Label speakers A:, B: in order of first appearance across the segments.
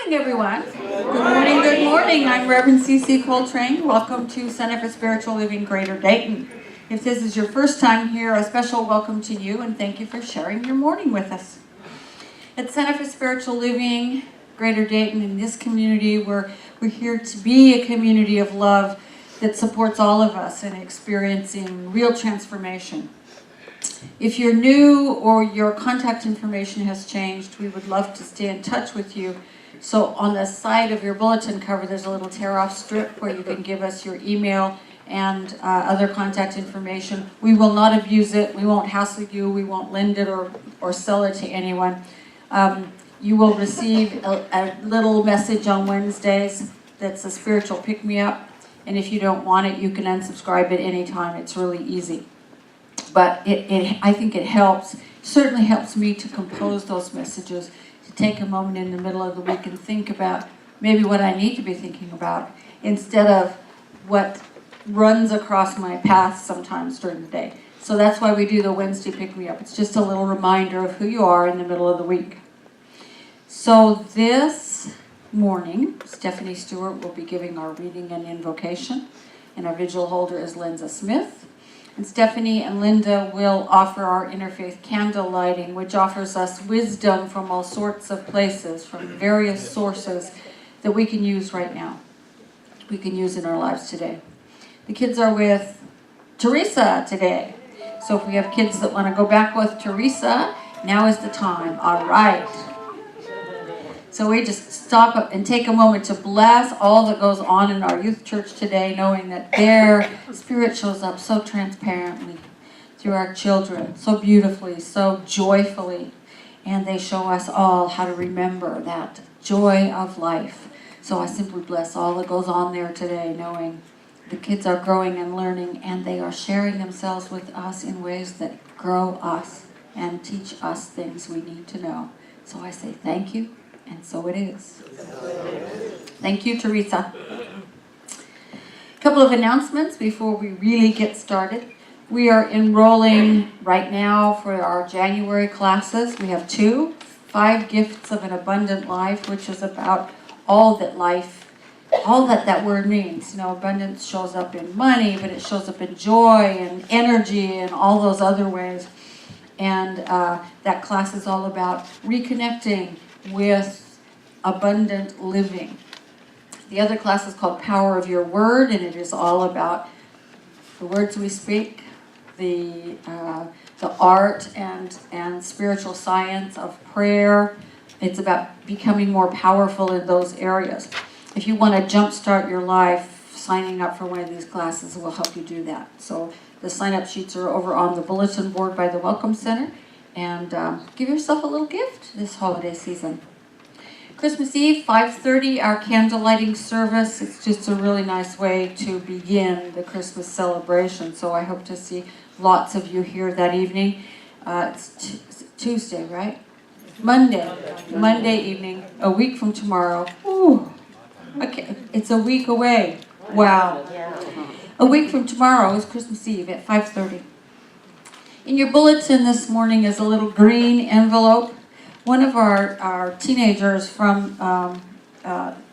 A: morning, everyone. Good morning, good morning. I'm Reverend C.C. Coltrane. Welcome to Center for Spiritual Living Greater Dayton. If this is your first time here, a special welcome to you and thank you for sharing your morning with us. At Center for Spiritual Living Greater Dayton, in this community, we're here to be a community of love that supports all of us in experiencing real transformation. If you're new or your contact information has changed, we would love to stay in touch with you. So on the side of your bulletin cover, there's a little tear-off strip where you can give us your email and other contact information. We will not abuse it. We won't hassle you. We won't lend it or sell it to anyone. You will receive a little message on Wednesdays that's a spiritual pick-me-up. And if you don't want it, you can unsubscribe at any time. It's really easy. But I think it helps, certainly helps me to compose those messages, to take a moment in the middle of the week and think about maybe what I need to be thinking about instead of what runs across my path sometimes during the day. So that's why we do the Wednesday pick-me-up. It's just a little reminder of who you are in the middle of the week. So this morning, Stephanie Stewart will be giving our reading and invocation, and our vigil holder is Linda Smith. And Stephanie and Linda will offer our interfaith candle lighting, which offers us wisdom from all sorts of places, from various sources that we can use right now, we can use in our lives today. The kids are with Teresa today. So if we have kids that want to go back with Teresa, now is the time. All right. So we just stop up and take a moment to bless all that goes on in our youth church today, knowing that their spirit shows up so transparently through our children, so beautifully, so joyfully. And they show us all how to remember that joy of life. So I simply bless all that goes on there today, knowing the kids are growing and learning, and they are sharing themselves with us in ways that grow us and teach us things we need to know. So I say thank you. And so it is. Thank you, Teresa. A couple of announcements before we really get started. We are enrolling right now for our January classes. We have 5 Gifts of an Abundant Life, which is about all that that word means. You know, abundance shows up in money, but it shows up in joy and energy and all those other ways. And that class is all about reconnecting with abundant living. The other class is called Power of Your Word, and it is all about the words we speak, the art and spiritual science of prayer. It's about becoming more powerful in those areas. If you want to jumpstart your life, signing up for one of these classes will help you do that. So the sign-up sheets are over on the bulletin board by the Welcome Center. And give yourself a little gift this holiday season. Christmas Eve, 5:30, our candle lighting service. It's just a really nice way to begin the Christmas celebration. So I hope to see lots of you here that evening. It's Tuesday, right? Monday evening, a week from tomorrow. Ooh, okay, it's a week away. Wow. A week from tomorrow is Christmas Eve at 5:30. In your bulletin this morning is a little green envelope. One of our teenagers from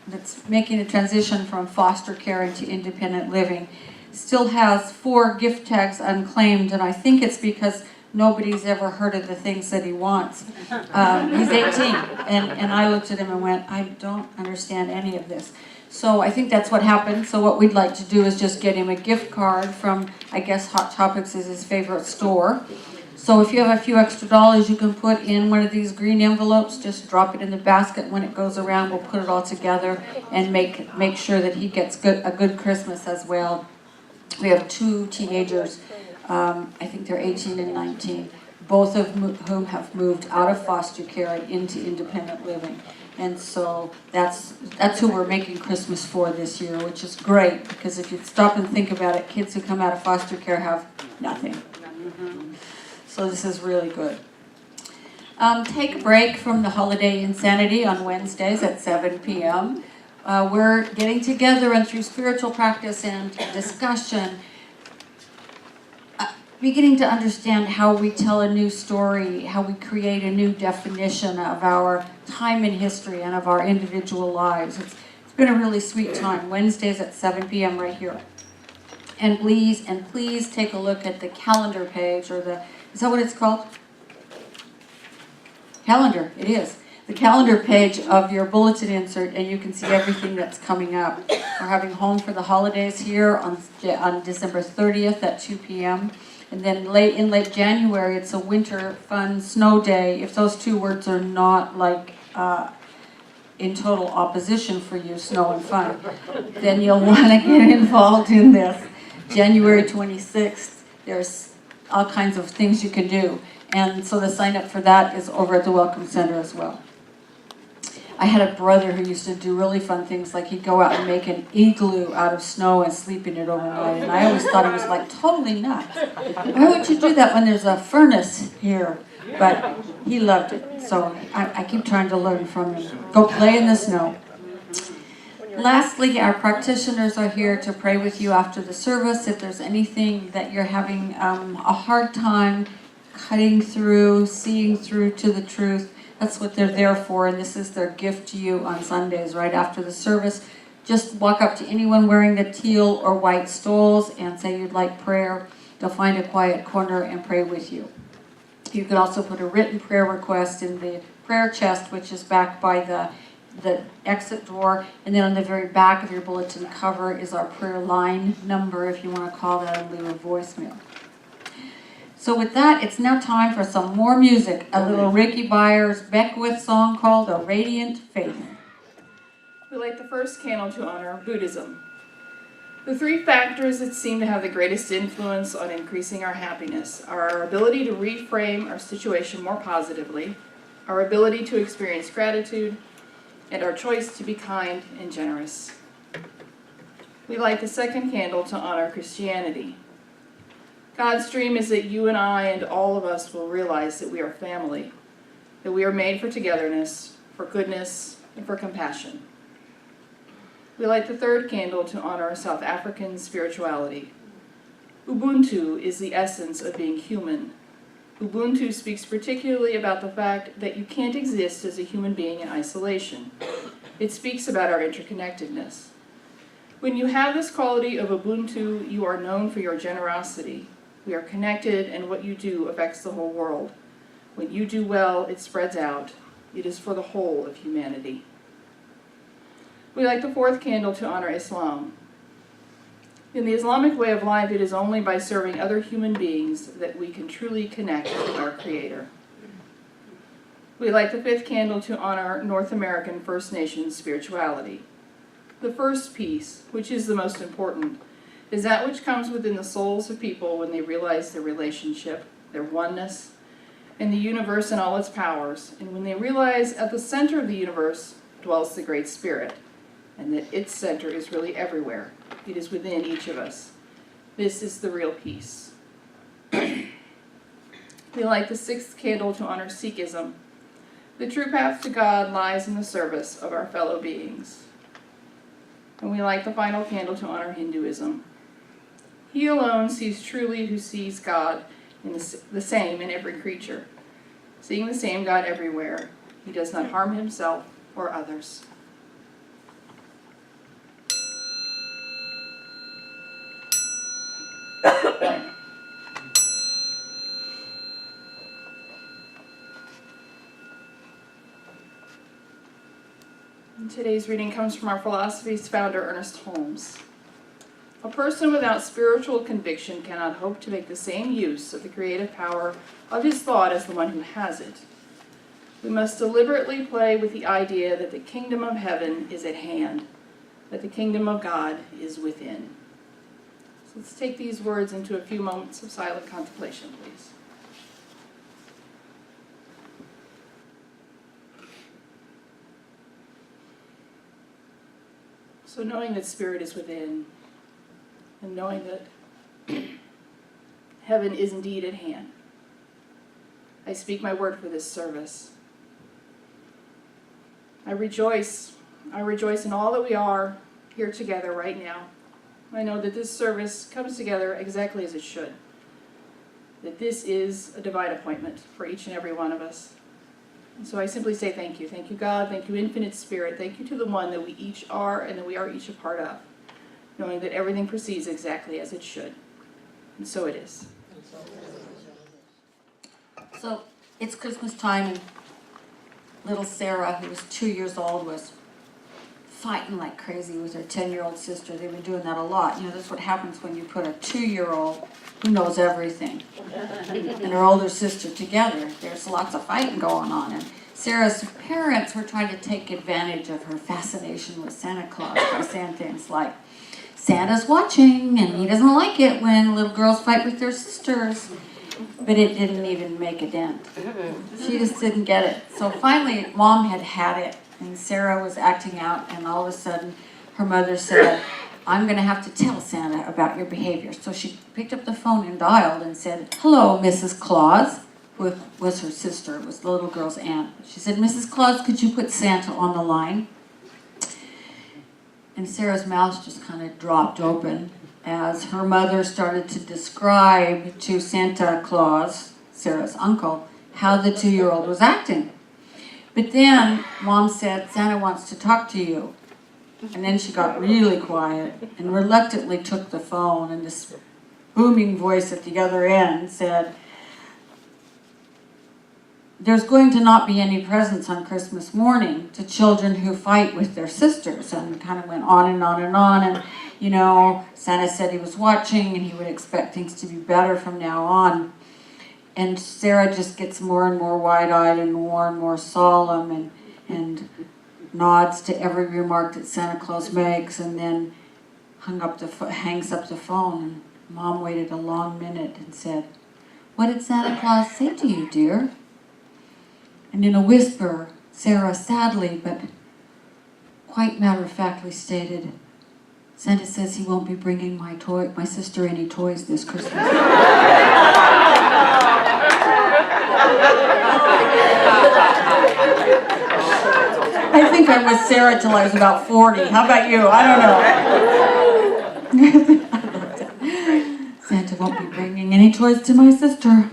A: that's making a transition from foster care into independent living still has 4 gift tags unclaimed, and I think it's because nobody's ever heard of the things that he wants. He's 18, and I looked at him and went, I don't understand any of this. So I think that's what happened. So what we'd like to do is just get him a gift card from, I guess Hot Topics is his favorite store. So if you have a few extra dollars, you can put in one of these green envelopes. Just drop it in the basket. When it goes around, we'll put it all together and make sure that he gets a good Christmas as well. We have 2 teenagers. I think they're 18 and 19, both of whom have moved out of foster care and into independent living. And so that's who we're making Christmas for this year, which is great, because if you stop and think about it, kids who come out of foster care have nothing. So this is really good. Take a break from the holiday insanity on Wednesdays at 7 p.m. We're getting together, and through spiritual practice and discussion, beginning to understand how we tell a new story, how we create a new definition of our time in history and of our individual lives. It's been a really sweet time. Wednesdays at 7 p.m. right here. And please take a look at the calendar page, or is that what it's called? Calendar, it is. The calendar page of your bulletin insert, and you can see everything that's coming up. We're having Home for the Holidays here on December 30th at 2 p.m. And then in late January, it's a winter fun snow day. If those two words are not like in total opposition for you, snow and fun, then you'll want to get involved in this. January 26th, there's all kinds of things you can do. And so the sign up for that is over at the Welcome Center as well. I had a brother who used to do really fun things, like he'd go out and make an igloo out of snow and sleep in it overnight. And I always thought it was like totally nuts. Why would you do that when there's a furnace here? But he loved it. So I keep trying to learn from him. Go play in the snow. Lastly, our practitioners are here to pray with you after the service. If there's anything that you're having a hard time cutting through, seeing through to the truth, that's what they're there for, and this is their gift to you on Sundays right after the service. Just walk up to anyone wearing the teal or white stoles and say you'd like prayer. They'll find a quiet corner and pray with you. You can also put a written prayer request in the prayer chest, which is back by the exit door, and then on the very back of your bulletin cover is our prayer line number if you want to call that and leave a voicemail. So with that, it's now time for some more music. A little Ricky Byers Beckwith song called A Radiant Faith.
B: We light the first candle to honor Buddhism. The three factors that seem to have the greatest influence on increasing our happiness are our ability to reframe our situation more positively, our ability to experience gratitude, and our choice to be kind and generous. We light the second candle to honor Christianity. God's dream is that you and I and all of us will realize that we are family, that we are made for togetherness, for goodness, and for compassion. We light the third candle to honor South African spirituality. Ubuntu is the essence of being human. Ubuntu speaks particularly about the fact that you can't exist as a human being in isolation. It speaks about our interconnectedness. When you have this quality of Ubuntu, you are known for your generosity. We are connected, and what you do affects the whole world. When you do well, it spreads out. It is for the whole of humanity. We light the fourth candle to honor Islam. In the Islamic way of life, it is only by serving other human beings that we can truly connect with our Creator. We light the fifth candle to honor North American First Nations spirituality. The first piece, which is the most important, is that which comes within the souls of people when they realize their relationship, their oneness, and the universe and all its powers, and when they realize at the center of the universe dwells the Great Spirit, and that its center is really everywhere. It is within each of us. This is the real peace. We light the sixth candle to honor Sikhism. The true path to God lies in the service of our fellow beings. And we light the final candle to honor Hinduism. He alone sees truly who sees God in the same in every creature. Seeing the same God everywhere, he does not harm himself or others. Today's reading comes from our philosophy's founder, Ernest Holmes. A person without spiritual conviction cannot hope to make the same use of the creative power of his thought as the one who has it. We must deliberately play with the idea that the kingdom of heaven is at hand, that the kingdom of God is within. So let's take these words into a few moments of silent contemplation, please. So knowing that Spirit is within, and knowing that heaven is indeed at hand, I speak my word for this service. I rejoice in all that we are here together right now. I know that this service comes together exactly as it should. that this is a divine appointment for each and every one of us. And so I simply say thank you. Thank you, God. Thank you, Infinite Spirit. Thank you to the one that we each are and that we are each a part of, knowing that everything proceeds exactly as it should. And so it is.
A: So it's Christmas time, and little Sarah, who was 2 years old, was fighting like crazy with her 10-year-old sister. They've been doing that a lot. You know, that's what happens when you put a 2-year-old who knows everything and her older sister together. There's lots of fighting going on. And Sarah's parents were trying to take advantage of her fascination with Santa Claus by saying things like, Santa's watching and he doesn't like it when little girls fight with their sisters. But it didn't even make a dent. She just didn't get it. So finally, Mom had it, and Sarah was acting out, and all of a sudden, her mother said, I'm going to have to tell Santa about your behavior. So she picked up the phone and dialed and said, hello, Mrs. Claus, who was her sister. It was the little girl's aunt. She said, Mrs. Claus, could you put Santa on the line? And Sarah's mouth just kind of dropped open as her mother started to describe to Santa Claus, Sarah's uncle, how the 2-year-old was acting. But then Mom said, Santa wants to talk to you. And then she got really quiet and reluctantly took the phone, and this booming voice at the other end said, there's going to not be any presents on Christmas morning to children who fight with their sisters. And kind of went on and on and on. And, you know, Santa said he was watching and he would expect things to be better from now on. And Sarah just gets more and more wide-eyed and more solemn and nods to every remark that Santa Claus makes, and then hangs up the phone. And Mom waited a long minute and said, what did Santa Claus say to you, dear? And in a whisper, Sarah sadly but quite matter-of-factly stated, Santa says he won't be bringing my sister any toys this Christmas. I think I was Sarah till I was about 40. How about you? I don't know. Santa won't be bringing any toys to my sister.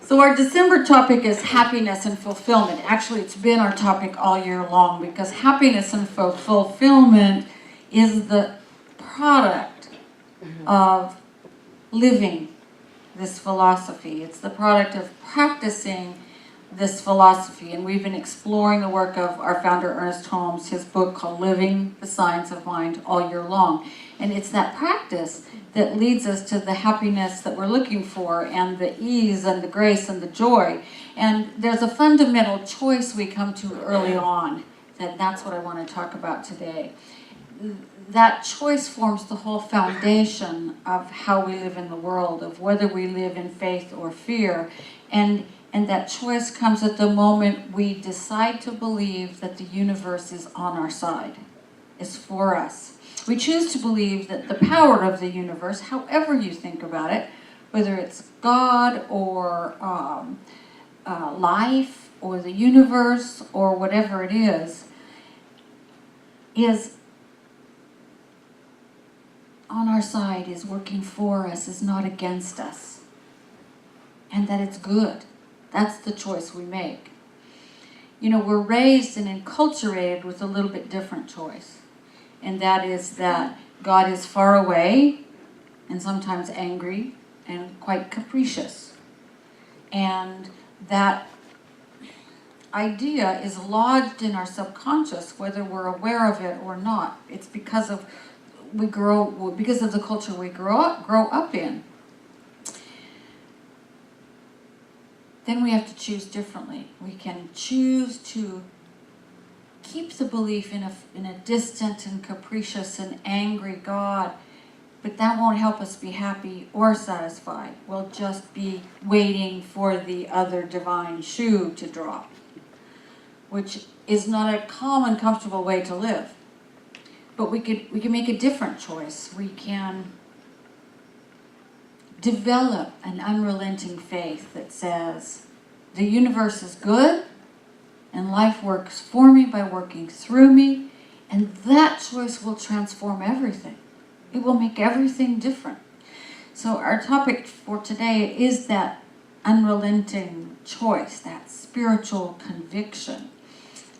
A: So our December topic is happiness and fulfillment. Actually, it's been our topic all year long, because happiness and fulfillment is the product of living this philosophy. It's the product of practicing this philosophy. And we've been exploring the work of our founder, Ernest Holmes, his book called Living the Science of Mind, all year long. And it's that practice that leads us to the happiness that we're looking for, and the ease and the grace and the joy. And there's a fundamental choice we come to early on, that's what I want to talk about today. That choice forms the whole foundation of how we live in the world, of whether we live in faith or fear. And that choice comes at the moment we decide to believe that the universe is on our side, is for us. We choose to believe that the power of the universe, however you think about it, whether it's God or life or the universe or whatever it is on our side, is working for us, is not against us, and that it's good. That's the choice we make. You know, we're raised and enculturated with a little bit different choice. And that is that God is far away and sometimes angry and quite capricious. And that idea is lodged in our subconscious, whether we're aware of it or not. It's because of the culture we grow up in. Then we have to choose differently. We can choose to keep the belief in a distant and capricious and angry God, but that won't help us be happy or satisfied. We'll just be waiting for the other divine shoe to drop, which is not a calm and comfortable way to live. But we can make a different choice. We can develop an unrelenting faith that says the universe is good, and life works for me by working through me, and that choice will transform everything. It will make everything different. So our topic for today is that unrelenting choice, that spiritual conviction.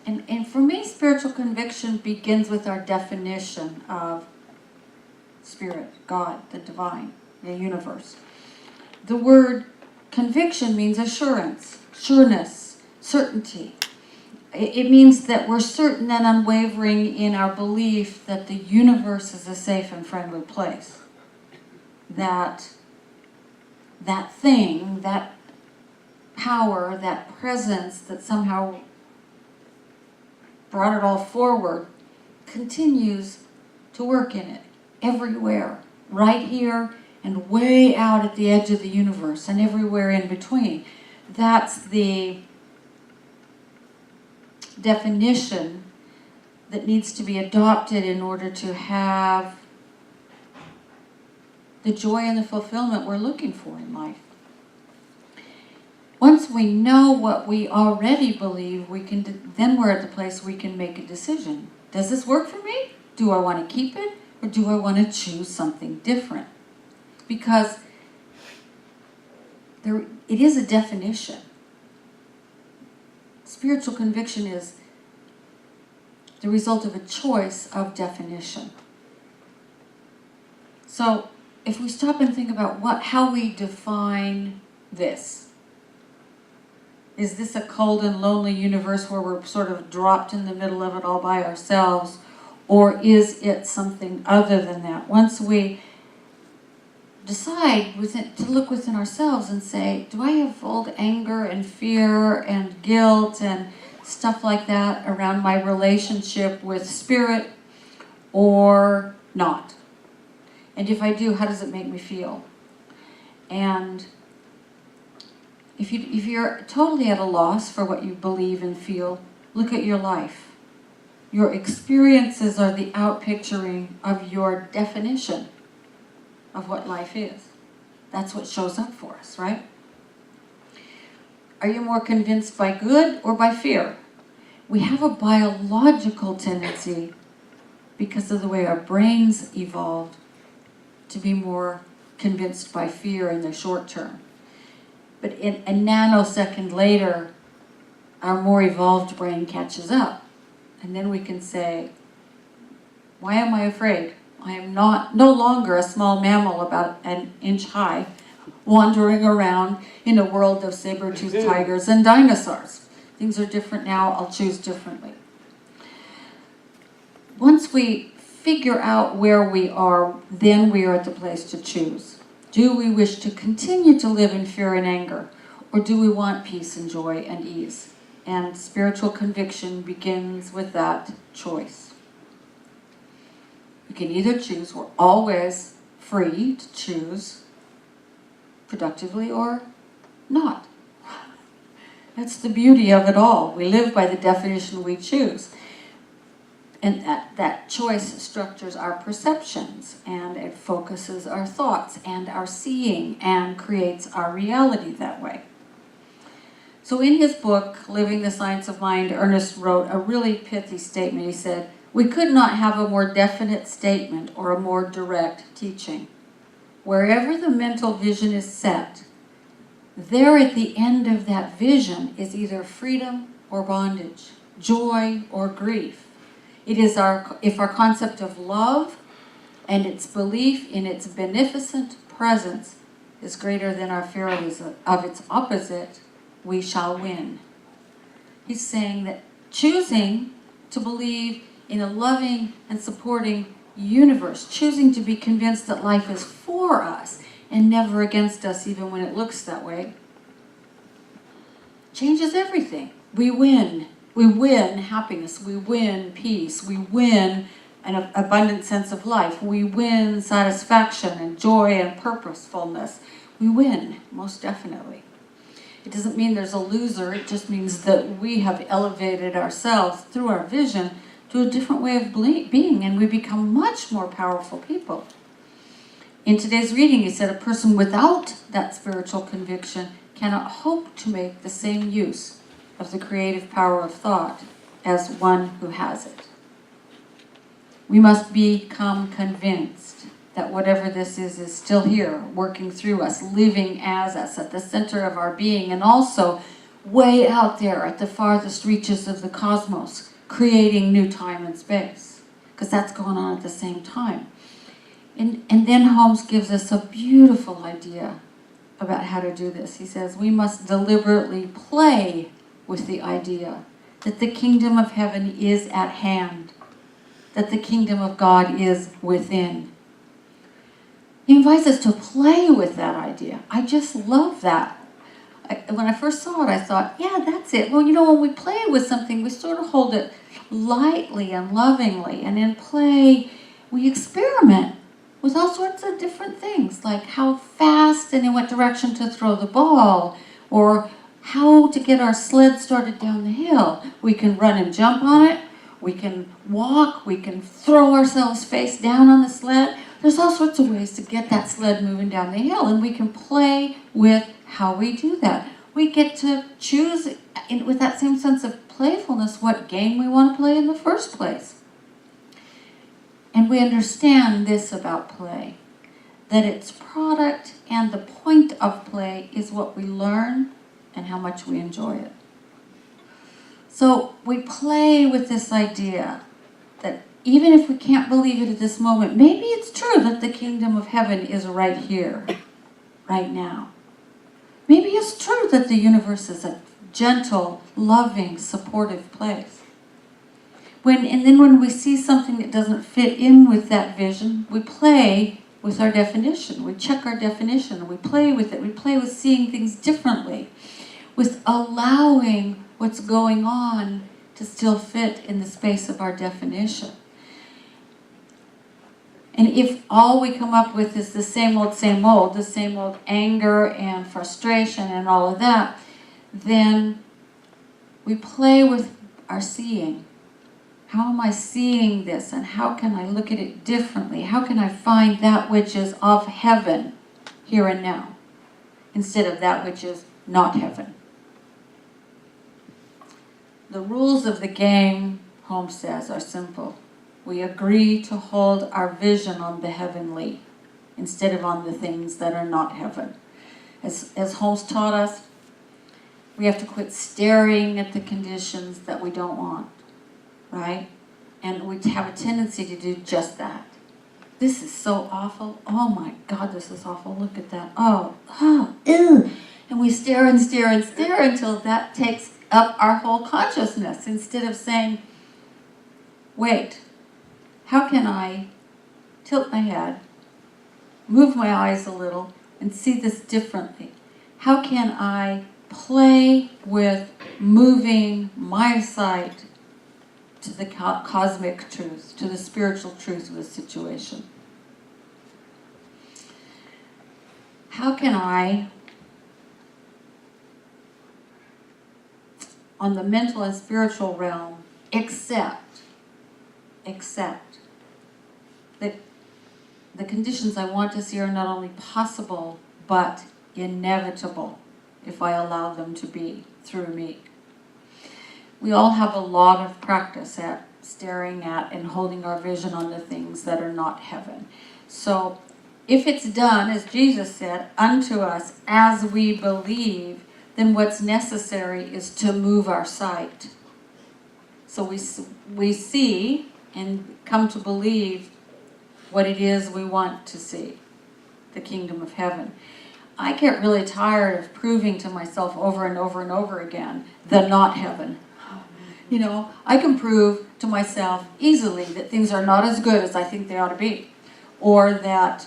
A: And for me, spiritual conviction begins with our definition of spirit, God, the divine, the universe. The word conviction means assurance, sureness, certainty. It means that we're certain and unwavering in our belief that the universe is a safe and friendly place. That thing, that power, that presence that somehow brought it all forward continues to work in it, everywhere, right here and way out at the edge of the universe and everywhere in between. That's the definition that needs to be adopted in order to have the joy and the fulfillment we're looking for in life. Once we know what we already believe, then we're at the place we can make a decision. Does this work for me? Do I want to keep it, or do I want to choose something different? Because it is a definition. Spiritual conviction is the result of a choice of definition. So if we stop and think about how we define this, is this a cold and lonely universe where we're sort of dropped in the middle of it all by ourselves, or is it something other than that? Once we decide to look within ourselves and say, do I have old anger and fear and guilt and stuff like that around my relationship with spirit or not? And if I do, how does it make me feel? And if you're totally at a loss for what you believe and feel, look at your life. Your experiences are the outpicturing of your definition of what life is. That's what shows up for us, right? Are you more convinced by good or by fear? We have a biological tendency, because of the way our brains evolved, to be more convinced by fear in the short term. But in a nanosecond later, our more evolved brain catches up. And then we can say, why am I afraid? I am no longer a small mammal about an inch high, wandering around in a world of saber-toothed tigers and dinosaurs. Things are different now, I'll choose differently. Once we figure out where we are, then we are at the place to choose. Do we wish to continue to live in fear and anger, or do we want peace and joy and ease? And spiritual conviction begins with that choice. You can either choose. We're always free to choose productively or not. That's the beauty of it all. We live by the definition we choose. And that choice structures our perceptions, and it focuses our thoughts and our seeing, and creates our reality that way. So in his book, Living the Science of Mind, Ernest wrote a really pithy statement. He said, "We could not have a more definite statement or a more direct teaching. Wherever the mental vision is set, there at the end of that vision is either freedom or bondage, joy or grief. It is if our concept of love and its belief in its beneficent presence is greater than our fear of its opposite, we shall win." He's saying that choosing to believe in a loving and supporting universe, choosing to be convinced that life is for us and never against us, even when it looks that way, changes everything. We win. We win happiness. We win peace. We win an abundant sense of life. We win satisfaction and joy and purposefulness. We win, most definitely. It doesn't mean there's a loser. It just means that we have elevated ourselves through our vision to a different way of being, and we become much more powerful people. In today's reading, he said a person without that spiritual conviction cannot hope to make the same use of the creative power of thought as one who has it. We must become convinced. that whatever this is still here, working through us, living as us, at the center of our being, and also way out there at the farthest reaches of the cosmos, creating new time and space, because that's going on at the same time. And then Holmes gives us a beautiful idea about how to do this. He says we must deliberately play with the idea that the kingdom of heaven is at hand, that the kingdom of God is within. He invites us to play with that idea. I just love that. When I first saw it, I thought, yeah, that's it. Well, when we play with something, we sort of hold it lightly and lovingly. And in play, we experiment with all sorts of different things, like how fast and in what direction to throw the ball, or how to get our sled started down the hill. We can run and jump on it. We can walk. We can throw ourselves face down on the sled. There's all sorts of ways to get that sled moving down the hill, and we can play with how we do that. We get to choose, with that same sense of playfulness, what game we want to play in the first place. And we understand this about play, that its product and the point of play is what we learn and how much we enjoy it. So we play with this idea that even if we can't believe it at this moment, maybe it's true that the kingdom of heaven is right here, right now. Maybe it's true that the universe is a gentle, loving, supportive place. And then when we see something that doesn't fit in with that vision, we play with our definition. We check our definition. We play with it. We play with seeing things differently, with allowing what's going on to still fit in the space of our definition. And if all we come up with is the same old anger and frustration and all of that, then we play with our seeing. How am I seeing this, and how can I look at it differently? How can I find that which is of heaven here and now instead of that which is not heaven? The rules of the game, Holmes says, are simple. We agree to hold our vision on the heavenly instead of on the things that are not heaven. As Holmes taught us, we have to quit staring at the conditions that we don't want, right? And we have a tendency to do just that. This is so awful. Oh my God, this is awful. Look at that. Ew. And we stare and stare and stare until that takes up our whole consciousness, instead of saying, wait, how can I tilt my head, move my eyes a little, and see this differently? How can I play with moving my sight to the cosmic truth, to the spiritual truth of the situation? How can I, on the mental and spiritual realm, accept that the conditions I want to see are not only possible, but inevitable if I allow them to be through me? We all have a lot of practice at staring at and holding our vision on the things that are not heaven. So if it's done, as Jesus said, unto us as we believe, then what's necessary is to move our sight. So we see and come to believe what it is we want to see, the kingdom of heaven. I get really tired of proving to myself over and over and over again the not heaven. I can prove to myself easily that things are not as good as I think they ought to be, or that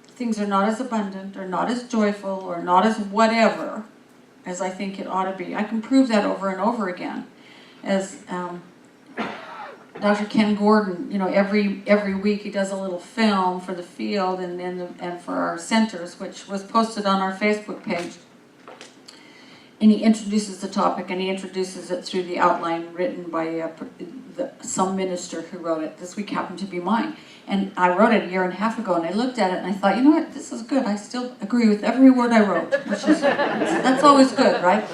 A: things are not as abundant, or not as joyful, or not as whatever as I think it ought to be. I can prove that over and over again. As Dr. Ken Gordon, every week he does a little film for the field and for our centers, which was posted on our Facebook page. And he introduces the topic, and he introduces it through the outline written by some minister who wrote it. This week happened to be mine. And I wrote it a year and a half ago, and I looked at it, and I thought, you know what, this is good. I still agree with every word I wrote, which is, that's always good, right?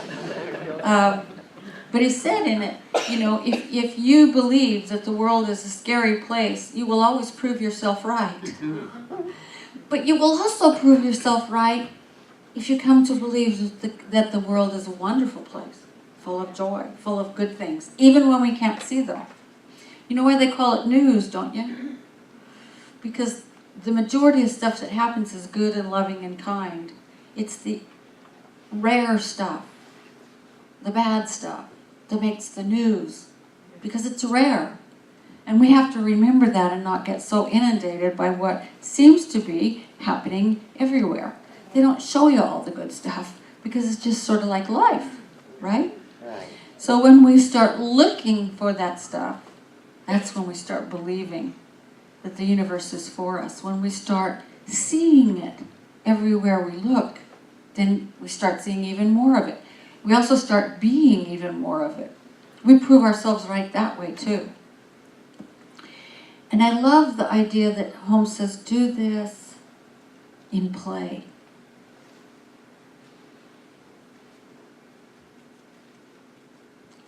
A: But he said in it, if you believe that the world is a scary place, you will always prove yourself right. But you will also prove yourself right if you come to believe that the world is a wonderful place, full of joy, full of good things, even when we can't see them. You know why they call it news, don't you? Because the majority of stuff that happens is good and loving and kind. It's the rare stuff, the bad stuff, that makes the news, because it's rare. And we have to remember that and not get so inundated by what seems to be happening everywhere. They don't show you all the good stuff because it's just sort of like life, right?
C: Right.
A: So when we start looking for that stuff, that's when we start believing that the universe is for us. When we start seeing it everywhere we look, then we start seeing even more of it. We also start being even more of it. We prove ourselves right that way too. And I love the idea that Holmes says, do this in play.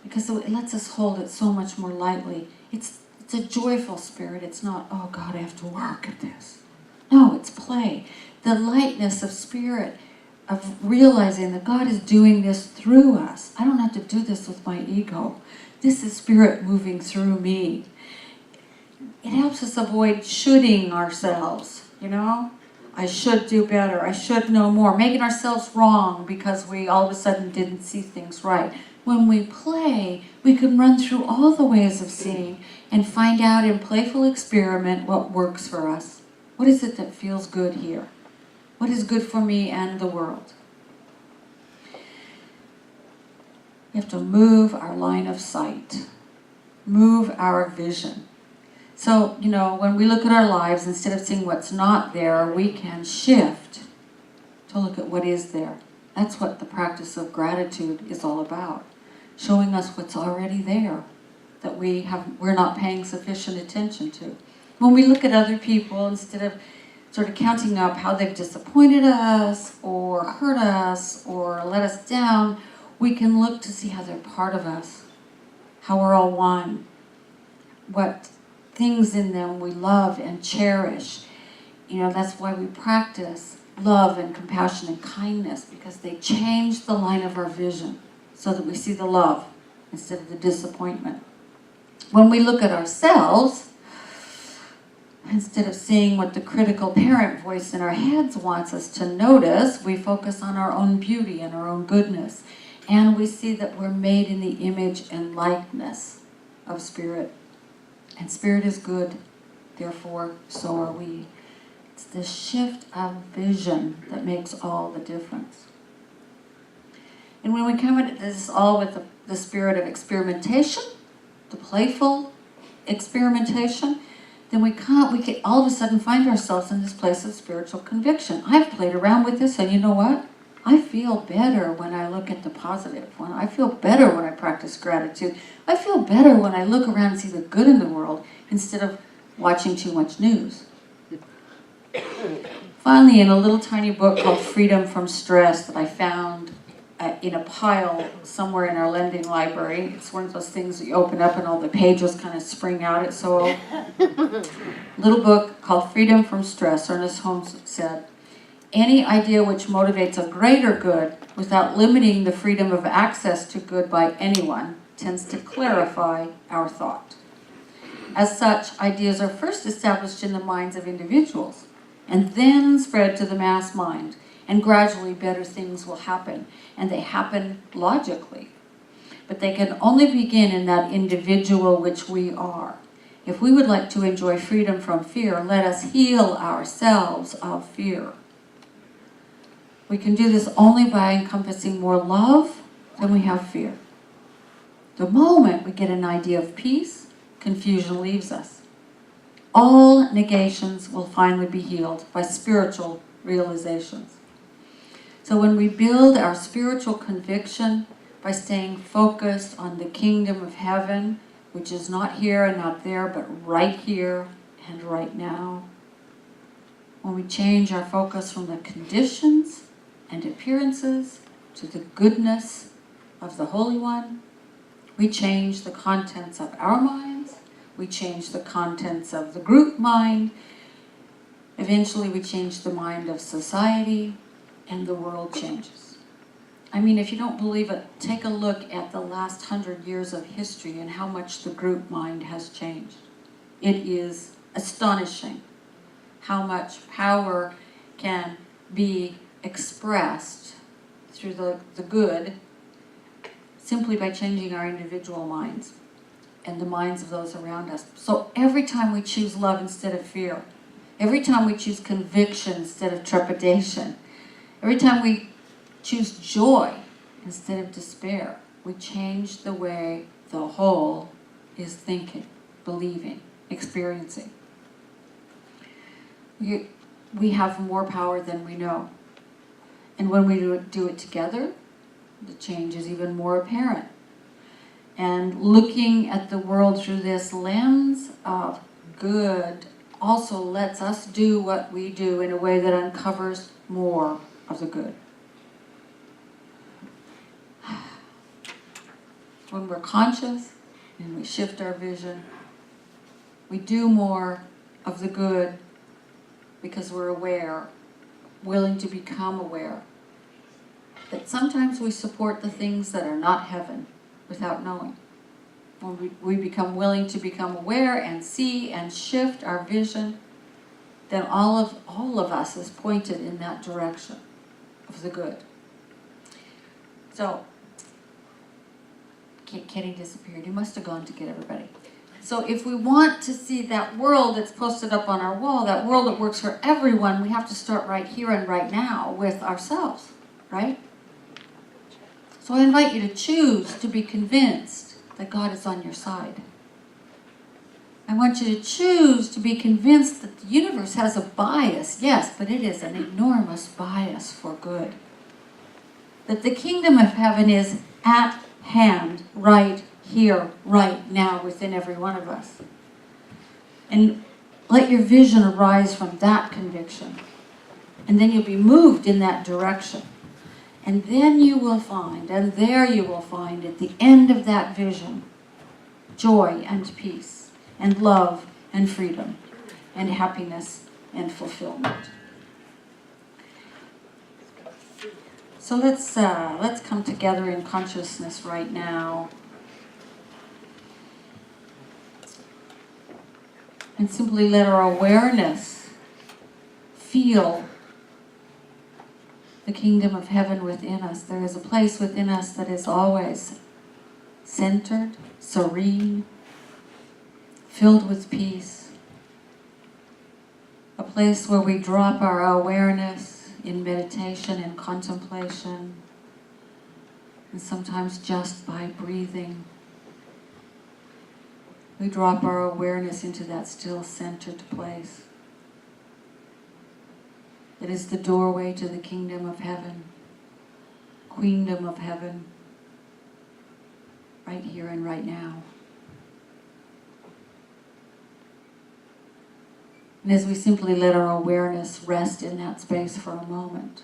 A: Because it lets us hold it so much more lightly. It's a joyful spirit. It's not, oh God, I have to work at this. No, it's play. The lightness of spirit, of realizing that God is doing this through us. I don't have to do this with my ego. This is spirit moving through me. It helps us avoid shoulding ourselves, I should do better. I should know more. Making ourselves wrong because we all of a sudden didn't see things right. When we play, we can run through all the ways of seeing and find out in playful experiment what works for us. What is it that feels good here? What is good for me and the world? We have to move our line of sight, move our vision. So, when we look at our lives, instead of seeing what's not there, we can shift to look at what is there. That's what the practice of gratitude is all about. Showing us what's already there, that we're not paying sufficient attention to. When we look at other people, instead of sort of counting up how they've disappointed us, or hurt us, or let us down, we can look to see how they're part of us, how we're all one, what things in them we love and cherish. That's why we practice love and compassion and kindness, because they change the line of our vision so that we see the love instead of the disappointment. When we look at ourselves, instead of seeing what the critical parent voice in our heads wants us to notice, we focus on our own beauty and our own goodness. And we see that we're made in the image and likeness of Spirit. And Spirit is good, therefore so are we. It's the shift of vision that makes all the difference. And when we come at this all with the spirit of experimentation, the playful experimentation, then we can all of a sudden find ourselves in this place of spiritual conviction. I've played around with this, and you know what? I feel better when I look at the positive. I feel better when I practice gratitude. I feel better when I look around and see the good in the world instead of watching too much news. Finally, in a little tiny book called Freedom from Stress that I found in a pile somewhere in our lending library. It's one of those things that you open up and all the pages kind of spring out. It's so old. Little book called Freedom from Stress. Ernest Holmes said, any idea which motivates a greater good without limiting the freedom of access to good by anyone tends to clarify our thought. As such, ideas are first established in the minds of individuals and then spread to the mass mind, and gradually better things will happen, and they happen logically. But they can only begin in that individual which we are. If we would like to enjoy freedom from fear, let us heal ourselves of fear. We can do this only by encompassing more love than we have fear. The moment we get an idea of peace, confusion leaves us. All negations will finally be healed by spiritual realizations. So when we build our spiritual conviction by staying focused on the kingdom of heaven, which is not here and not there, but right here and right now, when we change our focus from the conditions and appearances to the goodness of the Holy One, We change the contents of our minds. We change the contents of the group mind. Eventually we change the mind of society, and the world changes. I mean, if you don't believe it, take a look at the last 100 years of history and how much the group mind has changed. It is astonishing how much power can be expressed through the good simply by changing our individual minds and the minds of those around us. So every time we choose love instead of fear, every time we choose conviction instead of trepidation, every time we choose joy instead of despair, we change the way the whole is thinking, believing, experiencing. We have more power than we know. And when we do it together, the change is even more apparent. And looking at the world through this lens of good also lets us do what we do in a way that uncovers more of the good. When we're conscious and we shift our vision, we do more of the good because we're aware, willing to become aware. That sometimes we support the things that are not heaven without knowing. When we become willing to become aware and see and shift our vision, then all of us is pointed in that direction of the good. So, Kenny disappeared. He must have gone to get everybody. So if we want to see that world that's posted up on our wall, that world that works for everyone, we have to start right here and right now with ourselves, right? So I invite you to choose to be convinced that God is on your side. I want you to choose to be convinced that the universe has a bias, yes, but it is an enormous bias for good. That the kingdom of heaven is at hand, right here, right now, within every one of us. And let your vision arise from that conviction. And then you'll be moved in that direction. And then you will find, and there you will find at the end of that vision, joy and peace, and love and freedom, and happiness and fulfillment. So let's come together in consciousness right now. And simply let our awareness feel the kingdom of heaven within us. There is a place within us that is always centered, serene, filled with peace. A place where we drop our awareness in meditation and contemplation, and sometimes just by breathing. We drop our awareness into that still centered place. It is the doorway to the kingdom of heaven, queendom of heaven, right here and right now. And as we simply let our awareness rest in that space for a moment,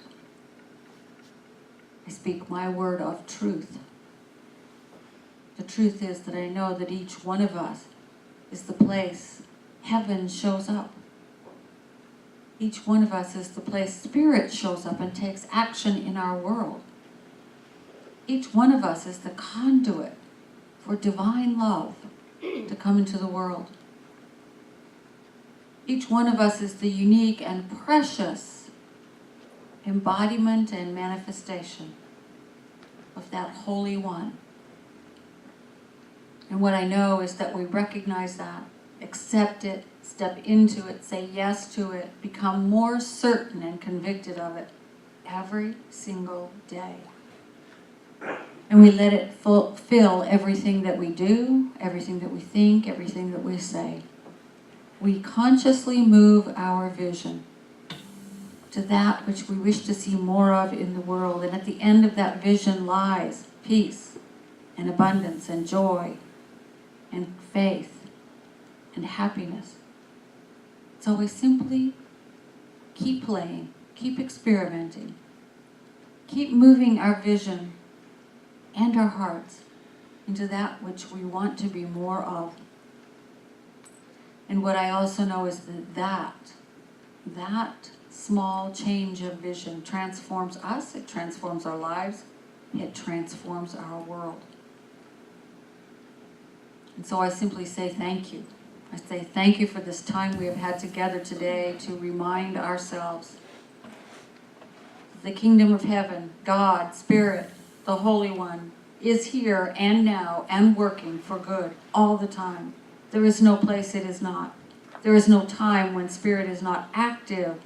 A: I speak my word of truth. The truth is that I know that each one of us is the place heaven shows up. Each one of us is the place spirit shows up and takes action in our world. Each one of us is the conduit for divine love to come into the world. Each one of us is the unique and precious embodiment and manifestation of that Holy One. And what I know is that we recognize that, accept it, step into it, say yes to it, become more certain and convicted of it every single day. And we let it fulfill everything that we do, everything that we think, everything that we say. We consciously move our vision to that which we wish to see more of in the world. And at the end of that vision lies peace and abundance and joy and faith and happiness. So we simply keep playing, keep experimenting, keep moving our vision and our hearts into that which we want to be more of. And what I also know is that small change of vision transforms us, it transforms our lives, it transforms our world. And so I simply say thank you. I say thank you for this time we have had together today to remind ourselves the kingdom of heaven, God, Spirit, the Holy One, is here and now and working for good all the time. There is no place it is not. There is no time when Spirit is not active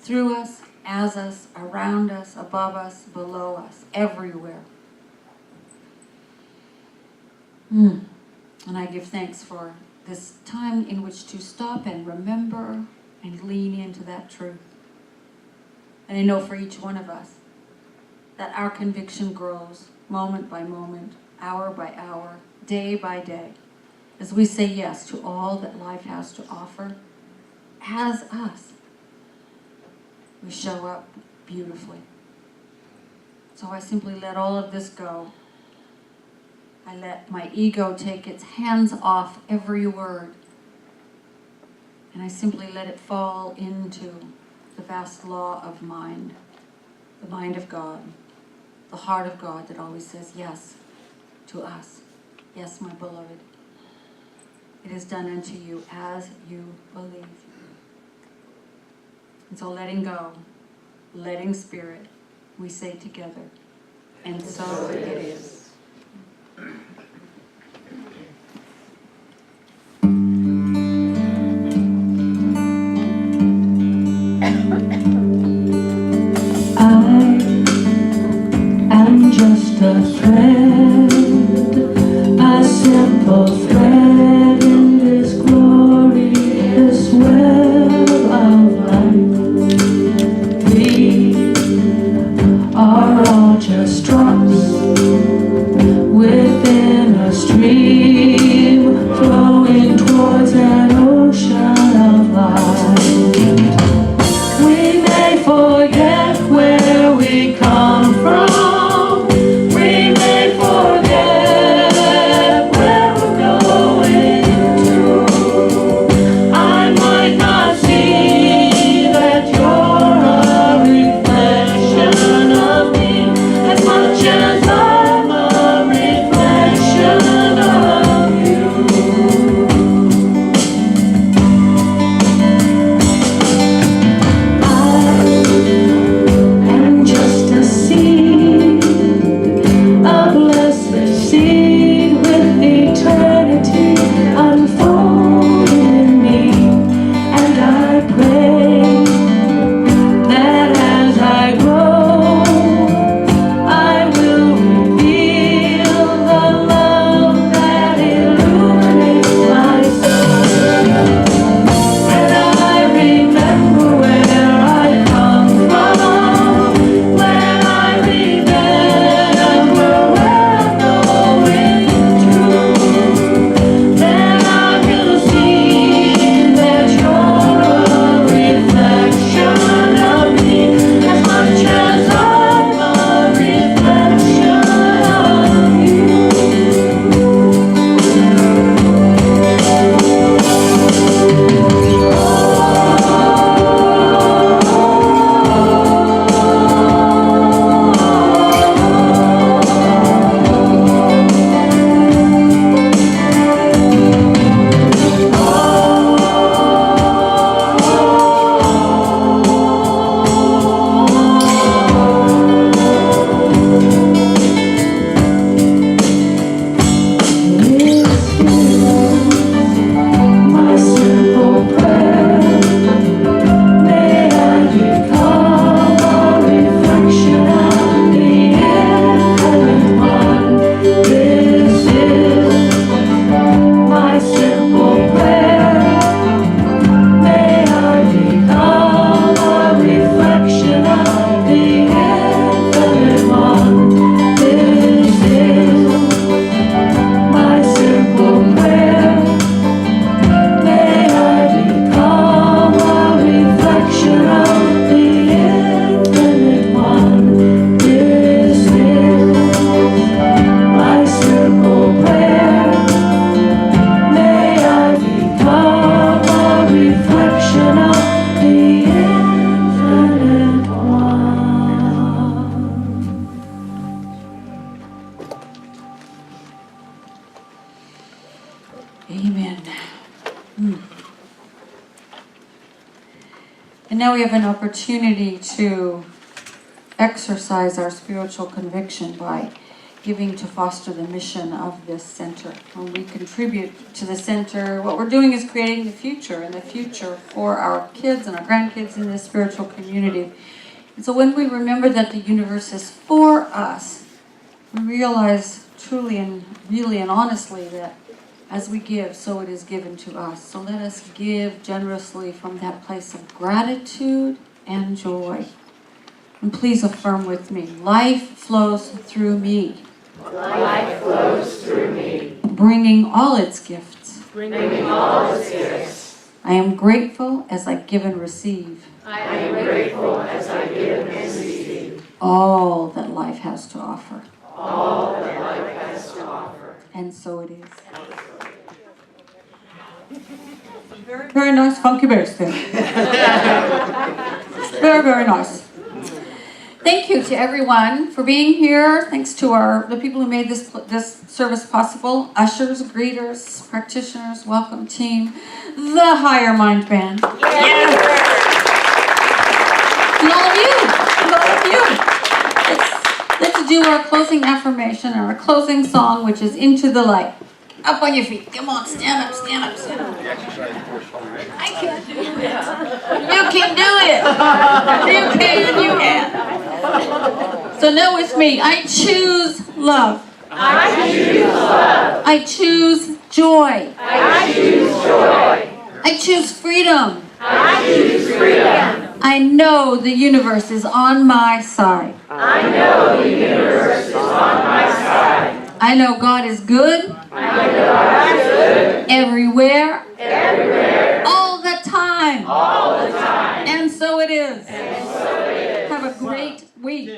A: through us, as us, around us, above us, below us, everywhere. And I give thanks for this time in which to stop and remember and lean into that truth. And I know for each one of us that our conviction grows moment by moment, hour by hour, day by day, as we say yes to all that life has to offer. As us, we show up beautifully. So I simply let all of this go. I let my ego take its hands off every word. And I simply let it fall into the vast law of mind, the mind of God, the heart of God that always says yes to us. Yes, my beloved. It is done unto you as you believe. And so letting go, letting Spirit, we say together, and so it is.
C: I'm just a thread, a simple thread in this glorious web of life. We are all just drops within a stream flowing towards an ocean of light. We may forget where we come from. We may
A: And now we have an opportunity to exercise our spiritual conviction by giving to foster the mission of this center. When we contribute to the center, what we're doing is creating the future, and the future for our kids and our grandkids in this spiritual community. And so when we remember that the universe is for us, we realize truly and really and honestly that as we give, so it is given to us. So let us give generously from that place of gratitude and joy. And please affirm with me, life flows through me.
D: Life flows through me,
A: Bringing all its gifts.
D: bringing all its gifts.
A: I am grateful as I give and receive
D: I am grateful as I give and receive
A: all that life has to offer.
D: all that life has to offer.
A: And so it is. Very, very nice funky bass there. Very, very nice. Thank you to everyone for being here. Thanks to the people who made this service possible. Ushers, greeters, practitioners, welcome team, the Higher Mind Band.
D: Yes.
A: And all of you. Let's do our closing affirmation and our closing song, which is Into the Light. Up on your feet. Come on, stand up, stand up, stand up. I can't do it. You can do it. You can. So know with me, I choose love.
D: I choose love.
A: I choose joy.
D: I choose joy.
A: I choose freedom.
D: I choose freedom.
A: I know the universe is on my side.
D: I know the universe is on my side.
A: I know God is good.
D: I know God is good.
A: Everywhere.
D: Everywhere.
A: All the time.
D: All the time.
A: And so it is.
D: And so it is.
A: Have a great week.